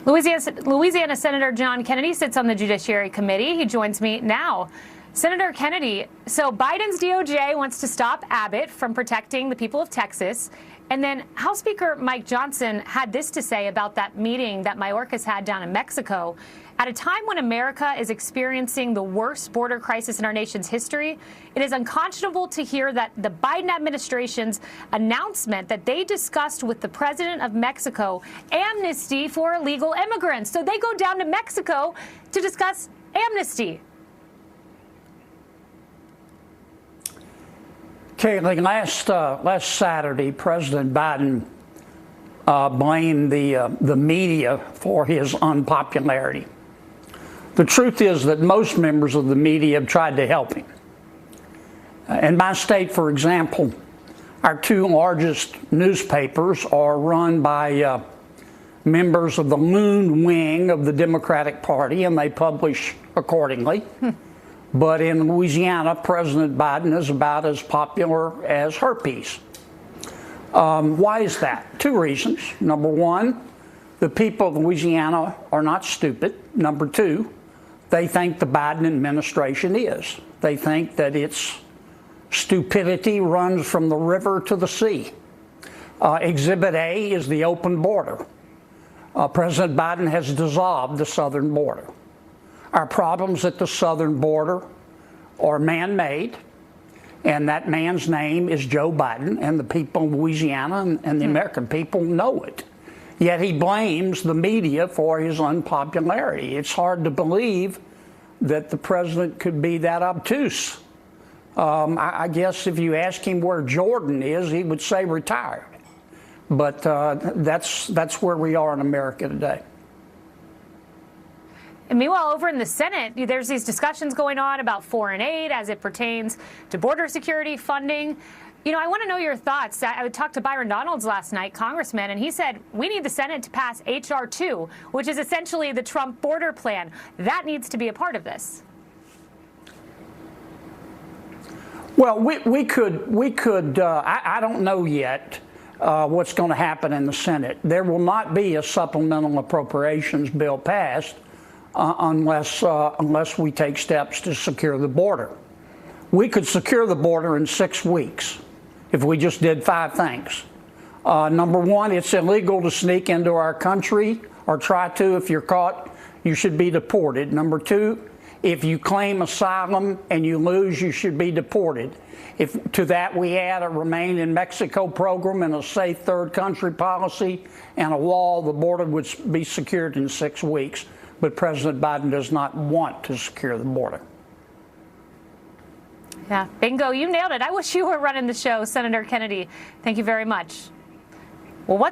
Louisiana Senator John Kennedy sits on the Judiciary Committee. He joins me now. Senator Kennedy, so Biden's DOJ wants to stop Abbott from protecting the people of Texas. And then House Speaker Mike Johnson had this to say about that meeting that Mayorkas had down in Mexico. At a time when America is experiencing the worst border crisis in our nation's history, it is unconscionable to hear that the Biden administration's announcement that they discussed with the president of Mexico amnesty for illegal immigrants. So they go down to Mexico to discuss amnesty. Kayleigh, last Saturday, President Biden blamed the media for his unpopularity. The truth is that most members of the media have tried to help him. In my state, for example, our two largest newspapers are run by members of the loon wing of the Democratic Party, and they publish accordingly. But in Louisiana, President Biden is about as popular as herpes. Why is that? Two reasons. Number one, the people of Louisiana are not stupid. Number two, they think the Biden administration is. They think that its stupidity runs from the river to the sea. Exhibit A is the open border. President Biden has dissolved the southern border. Our problems at the southern border are man-made, and that man's name is Joe Biden, and the people of Louisiana and the American people know it. Yet he blames the media for his unpopularity. It's hard to believe that the president could be that obtuse. I guess if you ask him where Jordan is, he would say retired. But that's where we are in America today. And meanwhile, over in the Senate, there's these discussions going on about foreign aid as it pertains to border security funding. You know, I want to know your thoughts. I talked to Byron Donalds last night, congressman, and he said we need the Senate to pass H.R. 2, which is essentially the Trump border plan. That needs to be a part of this. Well, we could. I don't know yet what's going to happen in the Senate. There will not be a supplemental appropriations bill passed unless we take steps to secure the border. We could secure the border in 6 weeks if we just did 5 things. Number one, it's illegal to sneak into our country or try to. If you're caught, you should be deported. Number two, if you claim asylum and you lose, you should be deported. If to that we add a Remain in Mexico program and a safe third country policy and a wall, the border would be secured in 6 weeks. But President Biden does not want to secure the border. Yeah, bingo, you nailed it. I wish you were running the show, Senator Kennedy. Thank you very much. Well, what's